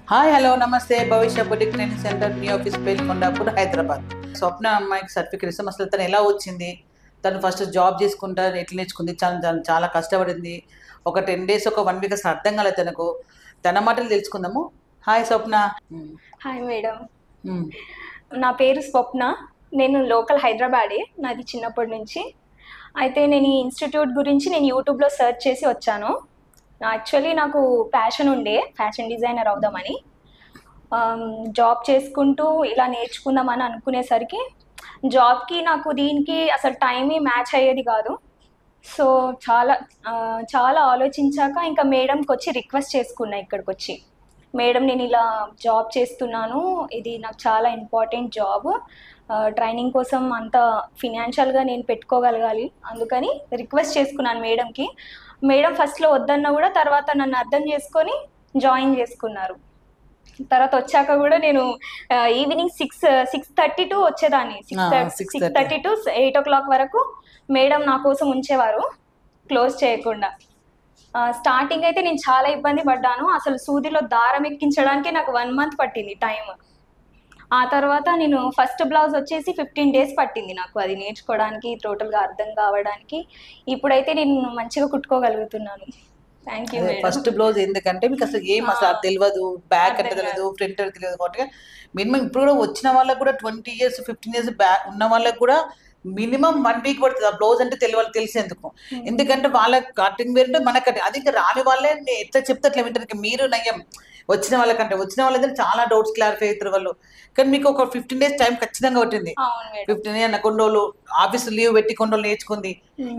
Hi hello నమస్తే భవిష్య boutique training centre మీ office పేరు కొండాపూర్ హైదరాబాద్. స్వప్న అమ్మాయికి సర్టిఫికేట్ ఇస్తాం. అసలు తను ఎలా వచ్చింది, తను ఫస్ట్ జాబ్ చేసుకుంటా ఎట్లా నేర్చుకుంది, చాలా చాలా కష్టపడింది. ఒక 10 days ఒక 1 week అసలు అర్థం కాలేదు తనకు. తన మాటలు తెలుసుకుందాము. హాయ్ స్వప్న. హాయ్ మేడం, మ్మ్. నా పేరు స్వప్న. నేను లోకల్ హైదరాబాదే, నాది చిన్నప్పటి నుంచి. అయితే నేను ఈ ఇన్స్టిట్యూట్ గురించి నేను యూట్యూబ్లో సెర్చ్ చేసి వచ్చాను. యాక్చువల్లీ నాకు ప్యాషన్ ఉండే ఫ్యాషన్ డిజైనర్ అవుదామని. జాబ్ చేసుకుంటూ ఇలా నేర్చుకుందామని అనుకునేసరికి జాబ్కి నాకు దీనికి అసలు టైమే మ్యాచ్ అయ్యేది కాదు. సో చాలా ఆలోచించాక ఇంకా మేడంకి వచ్చి రిక్వెస్ట్ చేసుకున్నా ఇక్కడికి వచ్చి, మేడం నేను ఇలా జాబ్ చేస్తున్నాను, ఇది నాకు చాలా ఇంపార్టెంట్ జాబ్, ట్రైనింగ్ కోసం అంత ఫినాన్షియల్గా నేను పెట్టుకోగలగాలి, అందుకని రిక్వెస్ట్ చేసుకున్నాను మేడంకి. మేడం ఫస్ట్లో వద్దన్నా కూడా తర్వాత నన్ను అర్థం చేసుకొని జాయిన్ చేసుకున్నారు. తర్వాత వచ్చాక కూడా నేను ఈవినింగ్ 6:30 టు వచ్చేదాన్ని. 6:30 టు 8 o'clock వరకు మేడం నా కోసం ఉంచేవారు క్లోజ్ చేయకుండా. స్టార్టింగ్ అయితే నేను చాలా ఇబ్బంది పడ్డాను. అసలు సూదిలో దారం ఎక్కించడానికి నాకు 1 month పట్టింది టైం. ఆ తర్వాత నేను ఫస్ట్ బ్లౌజ్ వచ్చేసి 15 days పట్టింది నాకు అది నేర్చుకోవడానికి, టోటల్గా అర్థం కావడానికి. ఇప్పుడైతే నేను మంచిగా కుట్టుకోగలుగుతున్నాను. Thank you madam. First blouse ఎందుకంటే మీకు అసలు ఏం అసలు తెలియదు, బ్యాక్ అంటే తెలియదు, ఫ్రంట్ అంటే తెలియదు కాబట్టి మినిమం ఇప్పుడు కూడా వచ్చిన వాళ్ళకి కూడా 20 years 15 years బ్యాక్ ఉన్న వాళ్ళకి కూడా మినిమం 1 week పడుతుంది ఆ బ్లౌజ్ అంటే తెలిసేందుకు. ఎందుకంటే వాళ్ళ కటింగ్ వేరే మన కటింగ్ అది ఇంకా రాని వాళ్ళే ఎట్లా చెప్తే అట్లా వింటారు. మీరు నయ్యం వచ్చిన వాళ్ళైతే చాలా డౌట్స్ క్లారిఫై అవుతారు వాళ్ళు. కానీ మీకు ఒక 15 days టైం ఖచ్చితంగా పట్టింది. 15 అన్న కొన్ని రోజులు ఆఫీస్ లీవ్ పెట్టి కొన్ని రోజులు నేర్చుకుంది.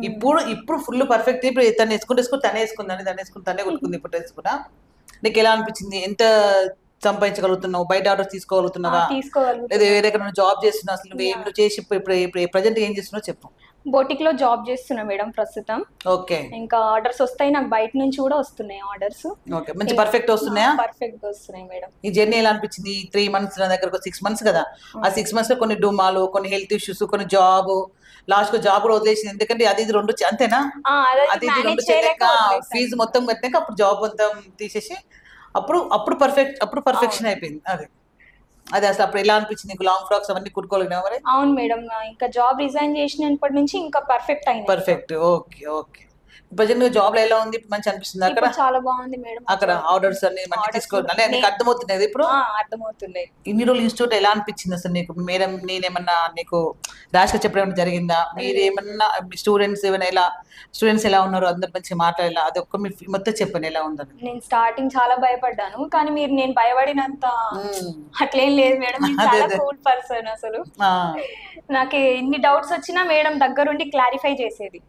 ఇప్పుడు ఫుల్ పర్ఫెక్ట్. ఇప్పుడు తను వేసుకుంటే తనే వేసుకుంది తనే కొట్టుకుంది. ఇప్పుడు వేసుకున్నా నీకు ఎలా అనిపించింది? ఎంత సంపాదించగలుగుతున్నావు? బయట ఆర్డర్స్ తీసుకోగలుగుతున్నావా? లేదా వేరే జాబ్ చేస్తున్నావు? అసలు నువ్వు చేసి ఇప్పుడు ప్రజెంట్ ఏం చేస్తున్నావు చెప్పు. బోటిక్ లో జాబ్ చేస్తున్నా మేడం ప్రస్తుతం. ఓకే. ఇంకా ఆర్డర్స్ వస్తాయి నాకు, బయట నుంచి కూడా వస్తున్నాయి ఆర్డర్స్. ఓకే, మంచి పర్ఫెక్ట్ వస్తున్నాయా? పర్ఫెక్ట్ వస్తున్నాయి మేడం. ఈ జర్నీ ఎలా అనిపించింది? 3 months నా దగ్గర 6 months కదా. ఆ 6 months లో కొన్ని డుమాలు, కొన్ని హెల్త్ ఇష్యూస్, కొన్ని జాబ్, లాస్ట్ కు జాబ్ కూడా వదిలేసింది. ఎందుకంటే అది ఇది రెండు అంతేనా, అది ఇది రెండు చేయలేక ఫీజు మొత్తం కట్టాక అప్పుడు జాబ్ మొత్తం తీసేసి అప్పుడు పర్ఫెక్షన్ అయిపోయింది. అది అసలు అప్పుడు ఎలా అనిపించింది నీకు? లాంగ్ ఫ్రాక్స్ అవన్నీ కుట్టుకోలేనా మరి? అవును మేడం, ఇంకా జాబ్ రిజైన్ చేసినప్పటి నుంచి ఇంకా పర్ఫెక్ట్ అయింది. Perfect. Okay okay. Present job లో ఎలా ఉంది? మంచి అనిపిస్తుంది అక్కడ? చాలా బాగుంది మేడం. అక్కడ ఆర్డర్స్ అన్ని మంచి తీసుకోవాలి, నీకు అర్థమవుతున్నాయి ఇప్పుడు? అర్థమవుతుంది. ఇన్ని రోజులు ఇన్స్టిట్యూట్ ఎలా అనిపించింది అసలు నీకు? మేడం నేనేమన్నా నీకు ర్యాష్ గా చెప్పడం జరిగిందా? మీరేమన్నా స్టూడెంట్స్ ఎలా ఉన్నారు, అందరు మంచిగా మాట్లాడాలా? అది ఒక్క మీ మొత్తం చెప్పండి ఎలా ఉందని. నేను స్టార్టింగ్ చాలా భయపడ్డాను, కానీ నేను భయపడినంత అట్లేం లేదు మేడం. చాలా కూల్ పర్సన్ అసలు. నాకు ఎన్ని డౌట్స్ వచ్చినా మేడం దగ్గరుండి క్లారిఫై చేసేది.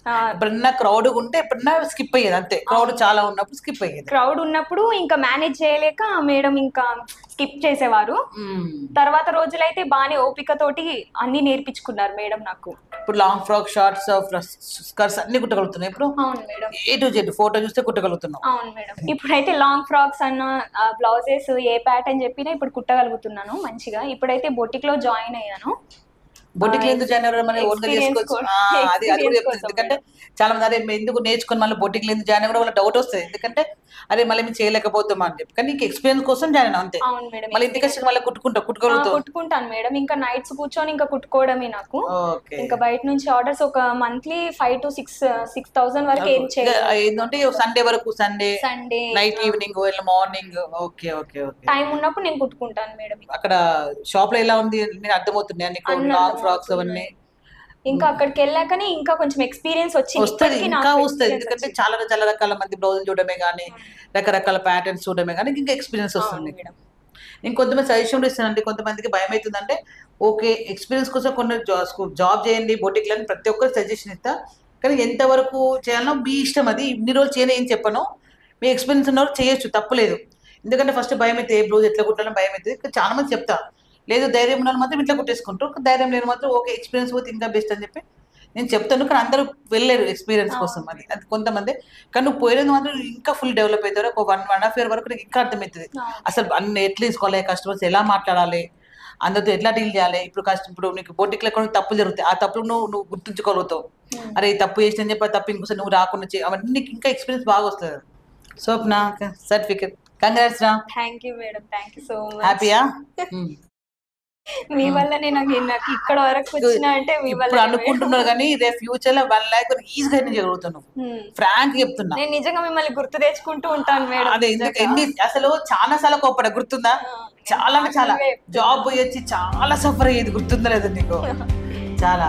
ఎప్పుడన్నా క్రౌడ్ ఉంటే ఎప్పుడన్నా స్కిప్ అయ్యేది అంతే. క్రౌడ్ చాలా ఉన్నప్పుడు స్కిప్ అయ్యేది. క్రౌడ్ ఉన్నప్పుడు ఇంకా మేనేజ్ చేయలేక మేడం ఇంకా స్కిప్ చేసేవారు. తర్వాత రోజులైతే బాగానే ఓపికతోటి అన్ని నేర్పించుకున్నారు మేడం నాకు. ఇప్పుడు లాంగ్ ఫ్రాక్, షార్ట్స్, స్కర్ట్స్ అన్ని కుట్టగలుగుతున్నాయి ఇప్పుడు? అవును madam. A to Z photo చూస్తే కుట్టగలుగుతున్నావు? అవును మేడం. ఇప్పుడైతే లాంగ్ ఫ్రాక్స్ అన్న, బ్లౌజెస్ ఏ ప్యాటర్న్ చెప్పినా ఇప్పుడు కుట్టగలుగుతున్నాను మంచిగా. ఇప్పుడైతే బొటిక్ లో జాయిన్ అయ్యాను. బొటిక్ ఎందుకు జాయిన్ అవ్వడం? మనం ఓన్గా చేసుకోవచ్చు. అది కూడా చెప్తుంది. ఎందుకంటే చాలా మంది ఎందుకు నేర్చుకుని మళ్ళీ బొటిక్ ఎందుకు జాయిన్ కూడా వాళ్ళ డౌట్ వస్తుంది. ఎందుకంటే అరే మళ్ళీ మేము చేయలేకపోతామా అని చెప్పి. కానీ నీకు ఎక్స్పీరియన్స్ కోసం జాయిన్ అంతే. మళ్ళీ ఇంటికి వచ్చి మళ్ళీ కుట్టుకుంటాను మేడం. ఇంకా నైట్స్ కూర్చొని ఇంకా కుట్టుకోవడమే నాకు. ఇంకా బయట నుంచి ఆర్డర్స్ ఒక మంత్లీ 5,000 to 6,000 వరకు ఏం చేయాలి. ఏంటంటే సండే వరకు, Sunday night, evening, morning. Okay okay okay. Time ఉన్నప్పుడు నేను కుట్టుకుంటాను మేడం. అక్కడ షాప్ లో ఎలా ఉంది నేను అర్థమవుతున్నాయా నీకు? లాంగ్ ఫ్రాక్స్ అవన్నీ ఇంకా అక్కడికి వెళ్ళాకనే ఇంకా కొంచెం ఎక్స్పీరియన్స్ వస్తుంది. ఇంకా వస్తుంది. ఎందుకంటే చాలా రకాల మంది బ్లౌజులు చూడమే కానీ, రకరకాల ప్యాటర్న్స్ చూడమే కానీ ఇంకా ఎక్స్పీరియన్స్ వస్తుంది. నేను కొంతమంది సజెషన్ ఇస్తానండి. కొంతమందికి భయం అవుతుందంటే ఓకే ఎక్స్పీరియన్స్ కోసం కొన్ని జాబ్ చేయండి బొటిక్లని ప్రతి ఒక్కరు సజెషన్ ఇస్తా. కానీ ఎంతవరకు చేయాలనో మీ ఇష్టం. అది ఇన్ని రోజులు చేయని ఏం చెప్పను. మీ ఎక్స్పీరియన్స్ ఉన్నవారు చేయొచ్చు, తప్పలేదు. ఎందుకంటే ఫస్ట్ భయం అయితే ఏ బ్లౌజ్ ఎట్లా కుట్టాలని భయం అవుతుంది. చాలా మంది చెప్తా, లేదు ధైర్యం ఉన్న మాత్రం ఇట్లా కుట్టేసుకుంటారు, ధైర్యం లేని మాత్రం ఓకే ఎక్స్పీరియన్స్ పోతే ఇంకా బెస్ట్ అని చెప్పి నేను చెప్తాను. కానీ అందరూ వెళ్ళలేరు ఎక్స్పీరియన్స్ కోసం. అది కొంతమంది. కానీ నువ్వు పోయినది మాత్రం ఇంకా ఫుల్ డెవలప్ అవుతారు. ఒక 1.5 year వరకు నీకు ఇంకా అర్థమవుతుంది అసలు అన్ని ఎట్లా తీసుకోవాలి, కస్టమర్స్ ఎలా మాట్లాడాలి, అందరితో ఎట్లా డీల్ చేయాలి. ఇప్పుడు నీకు బొటిక్లో కొన్ని తప్పులు జరుగుతాయి, ఆ తప్పులు నువ్వు గుర్తుంచుకోగలుగుతావు. అరే ఈ తప్పు చేసిన చెప్పి తప్పు ఇంకోసారి నువ్వు రాకుండా అవన్నీ నీకు ఇంకా ఎక్స్పీరియన్స్ బాగా వస్తుంది. స్వప్న సర్టిఫికేట్ కంగ్రాట్స్ రా. Thank you madam, thank you so much. హ్యాపీయా? మీ వల్లనే నాకు ఇక్కడ వరకు వచ్చిన అంటే మీ ఇప్పుడు వల్ల అనుకుంటున్నారు కానీ రేపు ఫ్యూచర్ లో 1 lakh ఈజీగా జరుగుతున్నావు. ఫ్రాంక్ చెప్తున్నా. నేను నిజంగా మిమ్మల్ని గుర్తు తెచ్చుకుంటూ ఉంటాను మేడం. అదే ఎందుకు అసలు చాలా సార్లు కోపడ గుర్తుందా? చాలా అంటే చాలా జాబ్ పోయి వచ్చి చాలా సఫర్ అయ్యేది గుర్తుందా లేదా నీకు? చాలా